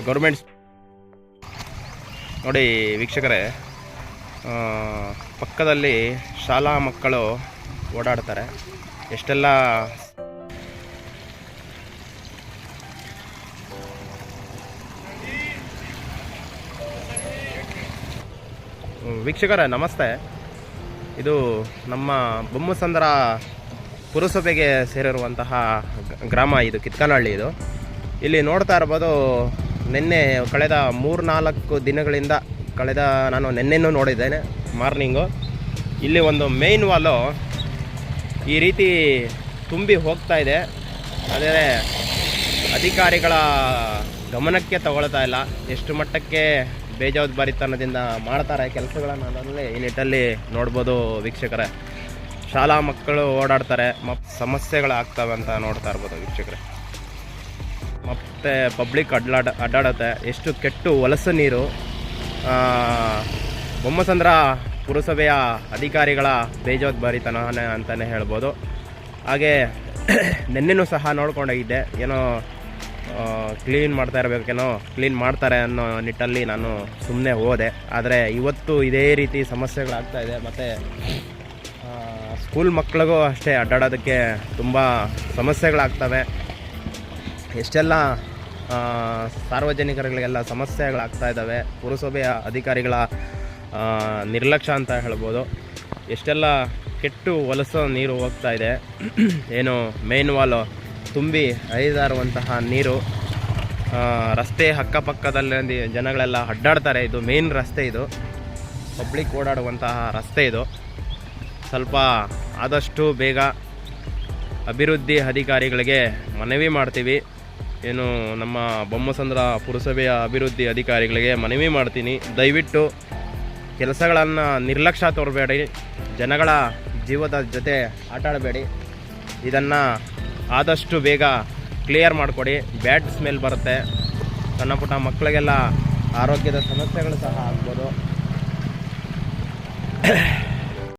Government ನೋಡಿ ವೀಕ್ಷಕರೇ, ಪಕ್ಕದಲ್ಲಿ ಶಾಲಾ ಮಕ್ಕಳು ಓಡಾಡ್ತಾರೆ. ಎಷ್ಟೆಲ್ಲ ವೀಕ್ಷಕರೇ ನಮಸ್ತೆ. ಇದು ನಮ್ಮ ಬೊಮ್ಮಸಂದ್ರ ಪುರಸಭೆಗೆ ಸೇರಿರುವಂತಹ ಗ್ರಾಮ. ಇದು ಕಿತ್ಕನಹಳ್ಳಿ. ಇದು ಇಲ್ಲಿ ನೋಡ್ತಾ ಇರ್ಬೋದು, ಕಳೆದ 3-4 ದಿನಗಳಿಂದ ನಾನು ನಿನ್ನೆನೂ ನೋಡಿದ್ದೇನೆ ಮಾರ್ನಿಂಗು. ಇಲ್ಲಿ ಒಂದು ಮೇನ್ ವಾಲು ಈ ರೀತಿ ತುಂಬಿ ಹೋಗ್ತಾ ಇದೆ. ಅದೇ ಅಧಿಕಾರಿಗಳ ಗಮನಕ್ಕೆ ತಗೊಳ್ತಾ ಇಲ್ಲ. ಎಷ್ಟು ಮಟ್ಟಕ್ಕೆ ಬೇಜವಾಬ್ದಾರಿತನದಿಂದ ಮಾಡ್ತಾರೆ ಕೆಲಸಗಳನ್ನು ಅನ್ನೋದರಲ್ಲಿ ಈ ನಿಟ್ಟಲ್ಲಿ ನೋಡ್ಬೋದು ವೀಕ್ಷಕರೇ. ಶಾಲಾ ಮಕ್ಕಳು ಓಡಾಡ್ತಾರೆ, ಸಮಸ್ಯೆಗಳಾಗ್ತವೆ ಅಂತ ನೋಡ್ತಾ ಇರ್ಬೋದು ವೀಕ್ಷಕರೇ. ಮತ್ತು ಪಬ್ಲಿಕ್ ಅಡ್ಡಾಡುತ್ತೆ. ಎಷ್ಟು ಕೆಟ್ಟು ಹೊಲಸು ನೀರು. ಬೊಮ್ಮಸಂದ್ರ ಪುರಸಭೆಯ ಅಧಿಕಾರಿಗಳ ಬೇಜವಾಬ್ದಾರಿತನ ಅಂತಲೇ ಹೇಳ್ಬೋದು. ಹಾಗೆ ನಿನ್ನೆನೂ ಸಹ ನೋಡ್ಕೊಂಡೋಗಿದ್ದೆ, ಏನೋ ಕ್ಲೀನ್ ಮಾಡ್ತಾ ಇರಬೇಕೇನೋ, ಕ್ಲೀನ್ ಮಾಡ್ತಾರೆ ಅನ್ನೋ ನಿಟ್ಟಲ್ಲಿ ನಾನು ಸುಮ್ಮನೆ ಹೋದೆ. ಆದರೆ ಇವತ್ತು ಇದೇ ರೀತಿ ಸಮಸ್ಯೆಗಳಾಗ್ತಾಯಿದೆ. ಮತ್ತು ಸ್ಕೂಲ್ ಮಕ್ಕಳಿಗೂ ಅಷ್ಟೇ ಅಡ್ಡಾಡೋದಕ್ಕೆ ತುಂಬ ಸಮಸ್ಯೆಗಳಾಗ್ತವೆ. ಎಷ್ಟೆಲ್ಲ ಸಾರ್ವಜನಿಕರಿಗೆಲ್ಲ ಸಮಸ್ಯೆಗಳಾಗ್ತಾ ಇದ್ದಾವೆ. ಪುರಸಭೆಯ ಅಧಿಕಾರಿಗಳ ನಿರ್ಲಕ್ಷ್ಯ ಅಂತ ಹೇಳ್ಬೋದು. ಎಷ್ಟೆಲ್ಲ ಕೆಟ್ಟು ಹೊಲಸು ನೀರು ಹೋಗ್ತಾ ಇದೆ. ಏನು ಮೇನ್ ವಾಲು ತುಂಬಿ ಹರಿದಾರುವಂತಹ ನೀರು ರಸ್ತೆ ಅಕ್ಕಪಕ್ಕದಲ್ಲಿ ಜನಗಳೆಲ್ಲ ಅಡ್ಡಾಡ್ತಾರೆ. ಇದು ಮೇನ್ ರಸ್ತೆ, ಇದು ಪಬ್ಲಿಕ್ ಓಡಾಡುವಂತಹ ರಸ್ತೆ. ಇದು ಸ್ವಲ್ಪ ಆದಷ್ಟು ಬೇಗ ಅಭಿವೃದ್ಧಿ ಅಧಿಕಾರಿಗಳಿಗೆ ಮನವಿ ಮಾಡ್ತೀವಿ. ಏನು ನಮ್ಮ ಬೊಮ್ಮಸಂದ್ರ ಪುರಸಭೆಯ ಅಭಿವೃದ್ಧಿ ಅಧಿಕಾರಿಗಳಿಗೆ ಮನವಿ ಮಾಡ್ತೀನಿ, ದಯವಿಟ್ಟು ಕೆಲಸಗಳನ್ನು ನಿರ್ಲಕ್ಷ್ಯ ತೋರಬೇಡಿ. ಜನಗಳ ಜೀವದ ಜೊತೆ ಆಟ ಆಡಬೇಡಿ. ಇದನ್ನು ಆದಷ್ಟು ಬೇಗ ಕ್ಲಿಯರ್ ಮಾಡಿಕೊಡಿ. ಬ್ಯಾಡ್ ಸ್ಮೆಲ್ ಬರುತ್ತೆ. ಸಣ್ಣ ಪುಟ್ಟ ಮಕ್ಕಳಿಗೆಲ್ಲ ಆರೋಗ್ಯದ ಸಮಸ್ಯೆಗಳು ಸಹ ಆಗ್ಬೋದು.